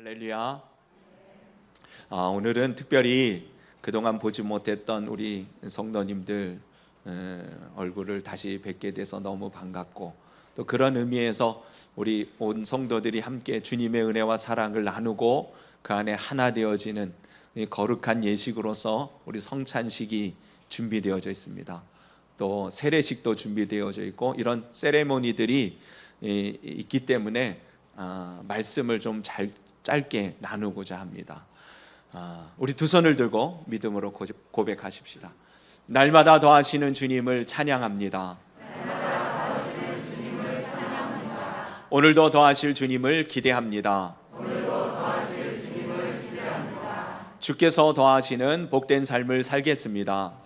할렐루야. 오늘은 특별히 그동안 보지 못했던 우리 성도님들 얼굴을 다시 뵙게 돼서 너무 반갑고, 또 그런 의미에서 우리 온 성도들이 함께 주님의 은혜와 사랑을 나누고 그 안에 하나 되어지는 이 거룩한 예식으로서 우리 성찬식이 준비되어져 있습니다. 또 세례식도 준비되어져 있고, 이런 세레모니들이 있기 때문에 말씀을 좀 짧게 나누고자 합니다. 우리 두 손을 들고 믿음으로 고백하십시다. 날마다 더하시는 주님을 찬양합니다. 오늘도 더하실 주님을 기대합니다. 주께서 더하시는 복된 삶을 살겠습니다.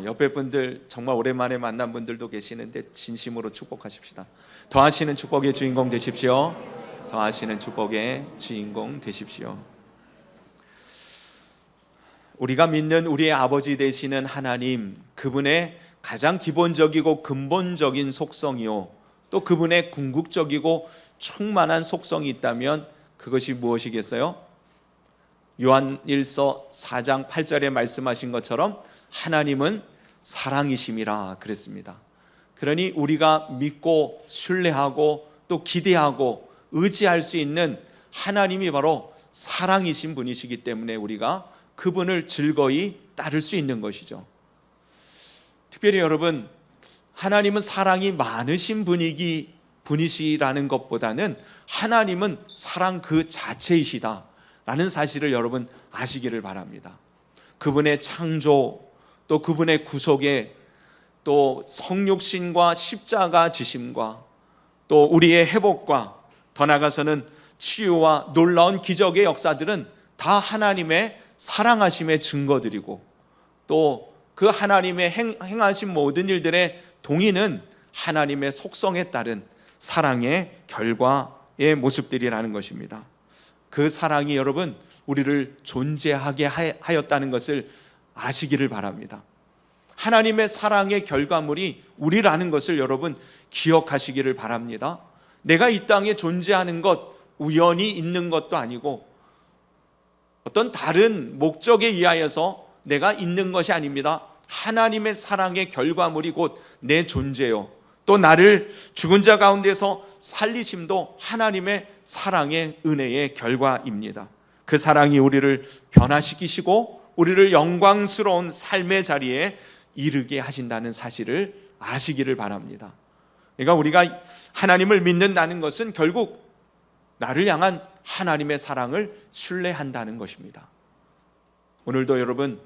옆에 분들 정말 오랜만에 만난 분들도 계시는데 진심으로 축복하십시다. 더하시는 축복의 주인공 되십시오. 더하시는 축복의 주인공 되십시오. 우리가 믿는 우리의 아버지 되시는 하나님, 그분의 가장 기본적이고 근본적인 속성이요, 또 그분의 궁극적이고 충만한 속성이 있다면 그것이 무엇이겠어요? 요한일서 4장 8절에 말씀하신 것처럼 하나님은 사랑이심이라 그랬습니다. 그러니 우리가 믿고 신뢰하고 또 기대하고 의지할 수 있는 하나님이 바로 사랑이신 분이시기 때문에 우리가 그분을 즐거이 따를 수 있는 것이죠. 특별히 여러분, 하나님은 사랑이 많으신 분이시라는 것보다는 하나님은 사랑 그 자체이시다라는 사실을 여러분 아시기를 바랍니다. 그분의 창조, 또 그분의 구속에, 또 성육신과 십자가 지심과, 또 우리의 회복과, 더 나아가서는 치유와 놀라운 기적의 역사들은 다 하나님의 사랑하심의 증거들이고, 또 그 하나님의 행하신 모든 일들의 동의는 하나님의 속성에 따른 사랑의 결과의 모습들이라는 것입니다. 그 사랑이 여러분 우리를 존재하게 하였다는 것을 아시기를 바랍니다. 하나님의 사랑의 결과물이 우리라는 것을 여러분 기억하시기를 바랍니다. 내가 이 땅에 존재하는 것, 우연히 있는 것도 아니고 어떤 다른 목적에 의하여서 내가 있는 것이 아닙니다. 하나님의 사랑의 결과물이 곧 내 존재요, 또 나를 죽은 자 가운데서 살리심도 하나님의 사랑의 은혜의 결과입니다. 그 사랑이 우리를 변화시키시고 우리를 영광스러운 삶의 자리에 이르게 하신다는 사실을 아시기를 바랍니다. 그러니까 우리가 하나님을 믿는다는 것은 결국 나를 향한 하나님의 사랑을 신뢰한다는 것입니다. 오늘도 여러분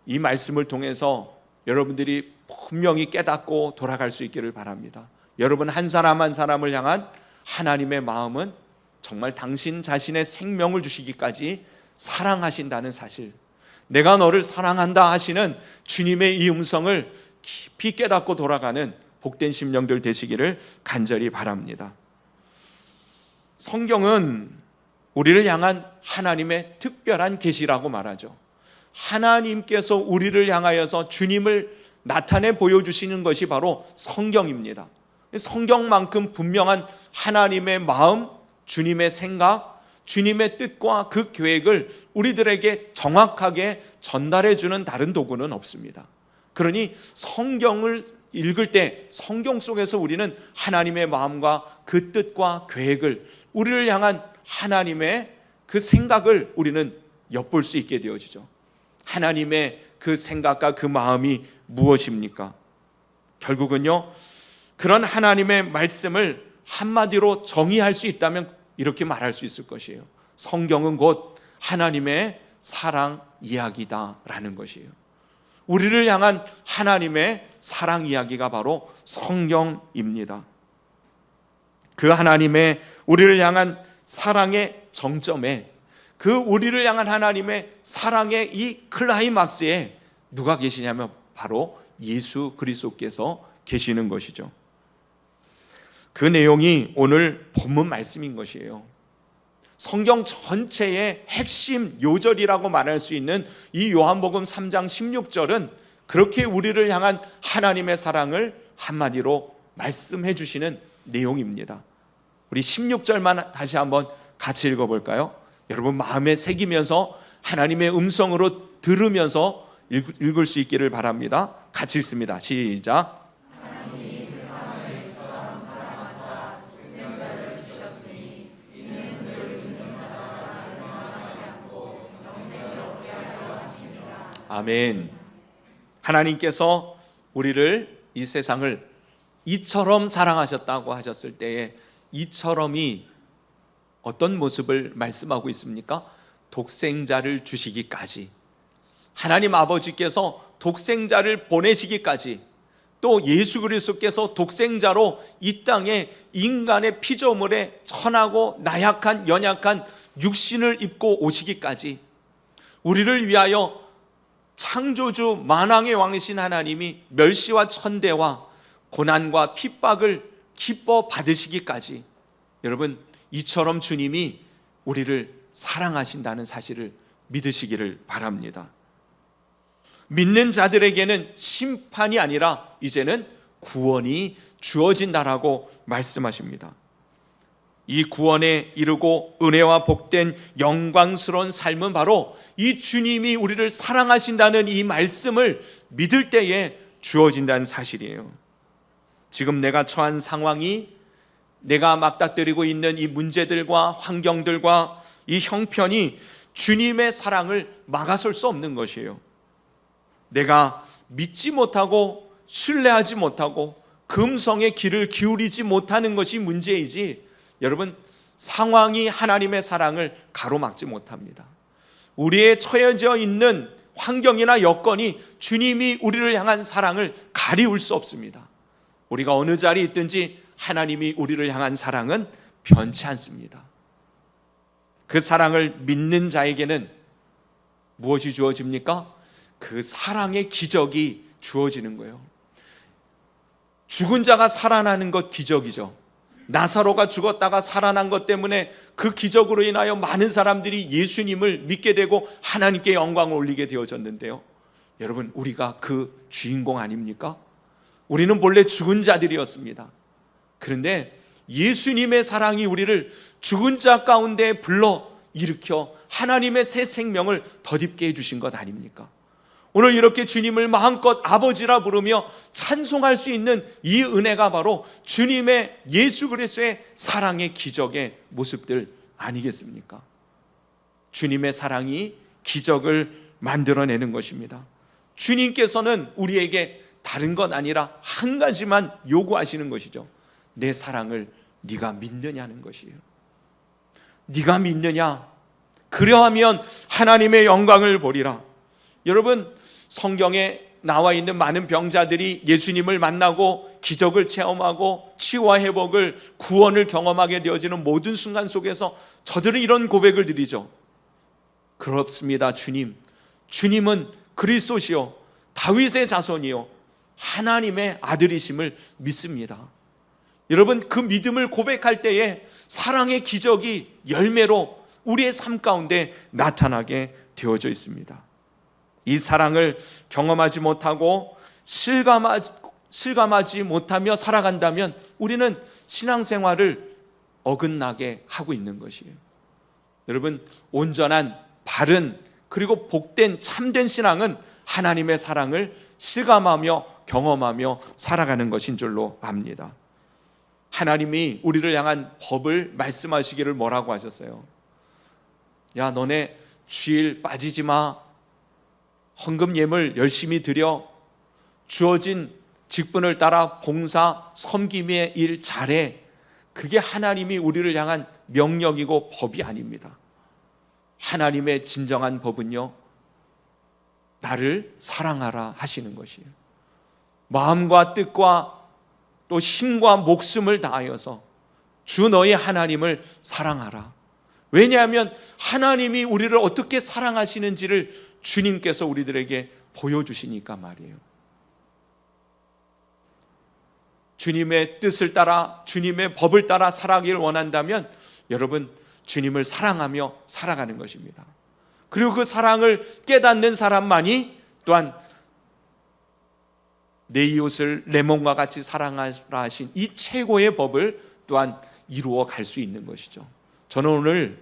이 말씀을 통해서 여러분들이 분명히 깨닫고 돌아갈 수 있기를 바랍니다. 여러분 한 사람 한 사람을 향한 하나님의 마음은 정말 당신 자신의 생명을 주시기까지 사랑하신다는 사실, 내가 너를 사랑한다 하시는 주님의 이 음성을 깊이 깨닫고 돌아가는 복된 심령들 되시기를 간절히 바랍니다. 성경은 우리를 향한 하나님의 특별한 계시라고 말하죠. 하나님께서 우리를 향하여서 주님을 나타내 보여주시는 것이 바로 성경입니다. 성경만큼 분명한 하나님의 마음, 주님의 생각, 주님의 뜻과 그 계획을 우리들에게 정확하게 전달해주는 다른 도구는 없습니다. 그러니 성경을 읽을 때 성경 속에서 우리는 하나님의 마음과 그 뜻과 계획을, 우리를 향한 하나님의 그 생각을 우리는 엿볼 수 있게 되어지죠. 하나님의 그 생각과 그 마음이 무엇입니까? 결국은요, 그런 하나님의 말씀을 한마디로 정의할 수 있다면 이렇게 말할 수 있을 것이에요. 성경은 곧 하나님의 사랑 이야기다라는 것이에요. 우리를 향한 하나님의 사랑 이야기가 바로 성경입니다. 그 하나님의 우리를 향한 사랑의 정점에, 그 우리를 향한 하나님의 사랑의 이 클라이막스에 누가 계시냐면 바로 예수 그리스도께서 계시는 것이죠. 그 내용이 오늘 본문 말씀인 것이에요. 성경 전체의 핵심 요절이라고 말할 수 있는 이 요한복음 3장 16절은 그렇게 우리를 향한 하나님의 사랑을 한마디로 말씀해 주시는 내용입니다. 우리 16절만 다시 한번 같이 읽어볼까요? 여러분 마음에 새기면서 하나님의 음성으로 들으면서 읽을 수 있기를 바랍니다. 같이 읽습니다. 시작. 아멘. 하나님께서 우리를, 이 세상을 이처럼 사랑하셨다고 하셨을 때에 이처럼이 어떤 모습을 말씀하고 있습니까? 독생자를 주시기까지, 하나님 아버지께서 독생자를 보내시기까지, 또 예수 그리스도께서 독생자로 이 땅에 인간의 피조물에 천하고 나약한 연약한 육신을 입고 오시기까지 우리를 위하여 창조주 만왕의 왕이신 하나님이 멸시와 천대와 고난과 핍박을 기뻐 받으시기까지, 여러분 이처럼 주님이 우리를 사랑하신다는 사실을 믿으시기를 바랍니다. 믿는 자들에게는 심판이 아니라 이제는 구원이 주어진다라고 말씀하십니다. 이 구원에 이르고 은혜와 복된 영광스러운 삶은 바로 이 주님이 우리를 사랑하신다는 이 말씀을 믿을 때에 주어진다는 사실이에요. 지금 내가 처한 상황이, 내가 맞닥뜨리고 있는 이 문제들과 환경들과 이 형편이 주님의 사랑을 막아설 수 없는 것이에요. 내가 믿지 못하고 신뢰하지 못하고 금성의 귀를 기울이지 못하는 것이 문제이지, 여러분 상황이 하나님의 사랑을 가로막지 못합니다. 우리의 처해져 있는 환경이나 여건이 주님이 우리를 향한 사랑을 가리울 수 없습니다. 우리가 어느 자리에 있든지 하나님이 우리를 향한 사랑은 변치 않습니다. 그 사랑을 믿는 자에게는 무엇이 주어집니까? 그 사랑의 기적이 주어지는 거예요. 죽은 자가 살아나는 것 기적이죠. 나사로가 죽었다가 살아난 것 때문에 그 기적으로 인하여 많은 사람들이 예수님을 믿게 되고 하나님께 영광을 올리게 되어졌는데요. 여러분 우리가 그 주인공 아닙니까? 우리는 본래 죽은 자들이었습니다. 그런데 예수님의 사랑이 우리를 죽은 자 가운데 불러 일으켜 하나님의 새 생명을 덧입게 해주신 것 아닙니까? 오늘 이렇게 주님을 마음껏 아버지라 부르며 찬송할 수 있는 이 은혜가 바로 주님의 예수 그리스도의 사랑의 기적의 모습들 아니겠습니까? 주님의 사랑이 기적을 만들어내는 것입니다. 주님께서는 우리에게 다른 것 아니라 한 가지만 요구하시는 것이죠. 내 사랑을 네가 믿느냐는 것이에요. 네가 믿느냐? 그러하면 하나님의 영광을 보리라. 여러분 성경에 나와 있는 많은 병자들이 예수님을 만나고 기적을 체험하고 치유와 회복을, 구원을 경험하게 되어지는 모든 순간 속에서 저들은 이런 고백을 드리죠. 그렇습니다. 주님은 그리스도시요 다윗의 자손이요 하나님의 아들이심을 믿습니다. 여러분 그 믿음을 고백할 때에 사랑의 기적이 열매로 우리의 삶 가운데 나타나게 되어져 있습니다. 이 사랑을 경험하지 못하고 실감하지 못하며 살아간다면 우리는 신앙생활을 어긋나게 하고 있는 것이에요. 여러분 온전한 바른 그리고 복된 참된 신앙은 하나님의 사랑을 실감하며 경험하며 살아가는 것인 줄로 압니다. 하나님이 우리를 향한 법을 말씀하시기를 뭐라고 하셨어요? 야 너네 주일 빠지지 마. 헌금 예물 열심히 드려. 주어진 직분을 따라 봉사 섬김의 일 잘해. 그게 하나님이 우리를 향한 명령이고 법이 아닙니다. 하나님의 진정한 법은요 나를 사랑하라 하시는 것이에요. 마음과 뜻과 또 힘과 목숨을 다하여서 주 너의 하나님을 사랑하라. 왜냐하면 하나님이 우리를 어떻게 사랑하시는지를 주님께서 우리들에게 보여주시니까 말이에요. 주님의 뜻을 따라 주님의 법을 따라 살아가기를 원한다면 여러분 주님을 사랑하며 살아가는 것입니다. 그리고 그 사랑을 깨닫는 사람만이 또한 내 이웃을 내 몸과 같이 사랑하라 하신 이 최고의 법을 또한 이루어 갈 수 있는 것이죠. 저는 오늘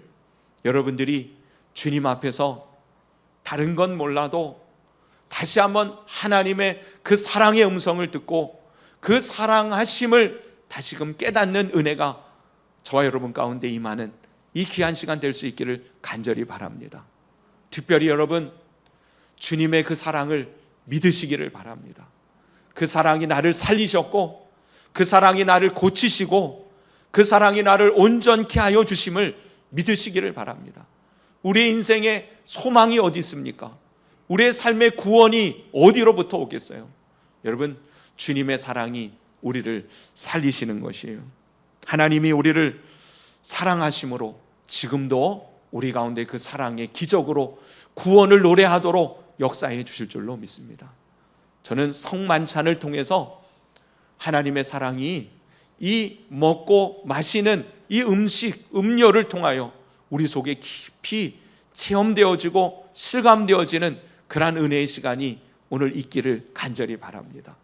여러분들이 주님 앞에서 다른 건 몰라도 다시 한번 하나님의 그 사랑의 음성을 듣고 그 사랑하심을 다시금 깨닫는 은혜가 저와 여러분 가운데 임하는 이 귀한 시간 될 수 있기를 간절히 바랍니다. 특별히 여러분, 주님의 그 사랑을 믿으시기를 바랍니다. 그 사랑이 나를 살리셨고, 그 사랑이 나를 고치시고, 그 사랑이 나를 온전케 하여 주심을 믿으시기를 바랍니다. 우리의 인생에 소망이 어디 있습니까? 우리의 삶의 구원이 어디로부터 오겠어요? 여러분, 주님의 사랑이 우리를 살리시는 것이에요. 하나님이 우리를 사랑하심으로 지금도 우리 가운데 그 사랑의 기적으로 구원을 노래하도록 역사해 주실 줄로 믿습니다. 저는 성만찬을 통해서 하나님의 사랑이 이 먹고 마시는 이 음식, 음료를 통하여 우리 속에 깊이 체험되어지고 실감되어지는 그러한 은혜의 시간이 오늘 있기를 간절히 바랍니다.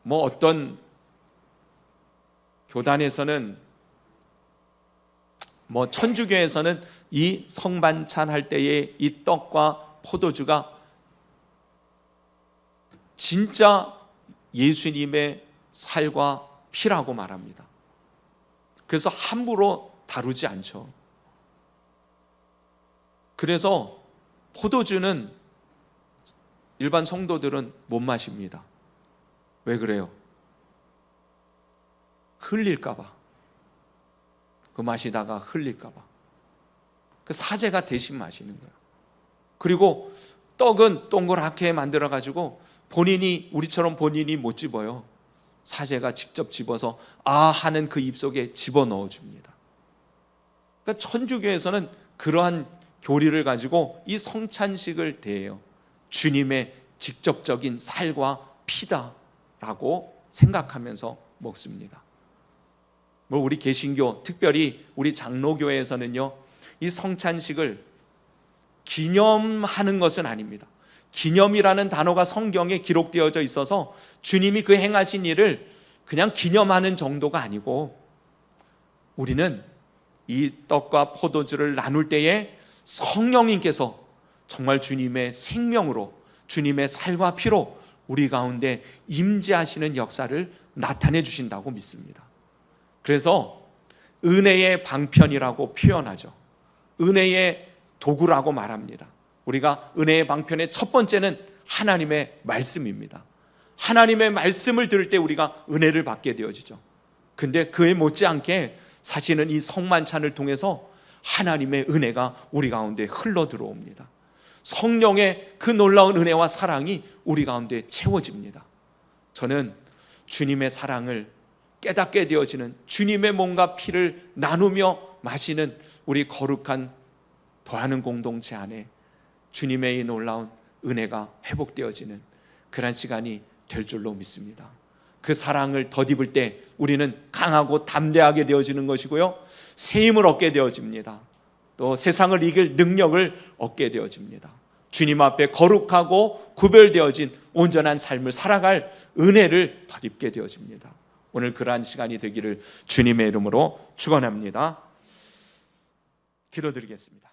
어떤 교단에서는 천주교에서는 이 성만찬 할 때의 이 떡과 포도주가 진짜 예수님의 살과 피라고 말합니다. 그래서 함부로 다루지 않죠. 그래서 포도주는 일반 성도들은 못 마십니다. 왜 그래요? 흘릴까봐. 그 마시다가 흘릴까봐. 그 사제가 대신 마시는 거예요. 그리고 떡은 동그랗게 만들어가지고 우리처럼 본인이 못 집어요. 사제가 직접 집어서 하는 그 입속에 집어넣어 줍니다. 그러니까 천주교에서는 그러한 교리를 가지고 이 성찬식을 대해요. 주님의 직접적인 살과 피다라고 생각하면서 먹습니다. 우리 개신교, 특별히 우리 장로교회에서는요, 이 성찬식을 기념하는 것은 아닙니다. 기념이라는 단어가 성경에 기록되어져 있어서 주님이 그 행하신 일을 그냥 기념하는 정도가 아니고, 우리는 이 떡과 포도주를 나눌 때에 성령님께서 정말 주님의 생명으로, 주님의 살과 피로 우리 가운데 임재하시는 역사를 나타내 주신다고 믿습니다. 그래서 은혜의 방편이라고 표현하죠. 은혜의 도구라고 말합니다. 우리가 은혜의 방편의 첫 번째는 하나님의 말씀입니다. 하나님의 말씀을 들을 때 우리가 은혜를 받게 되어지죠. 근데 그에 못지않게 사실은 이 성만찬을 통해서 하나님의 은혜가 우리 가운데 흘러 들어옵니다. 성령의 그 놀라운 은혜와 사랑이 우리 가운데 채워집니다. 저는 주님의 사랑을 깨닫게 되어지는, 주님의 몸과 피를 나누며 마시는 우리 거룩한 더하는 공동체 안에 주님의 이 놀라운 은혜가 회복되어지는 그런 시간이 될 줄로 믿습니다. 그 사랑을 덧입을 때 우리는 강하고 담대하게 되어지는 것이고요, 새 힘을 얻게 되어집니다. 또 세상을 이길 능력을 얻게 되어집니다. 주님 앞에 거룩하고 구별되어진 온전한 삶을 살아갈 은혜를 덧입게 되어집니다. 오늘 그러한 시간이 되기를 주님의 이름으로 축원합니다. 기도드리겠습니다.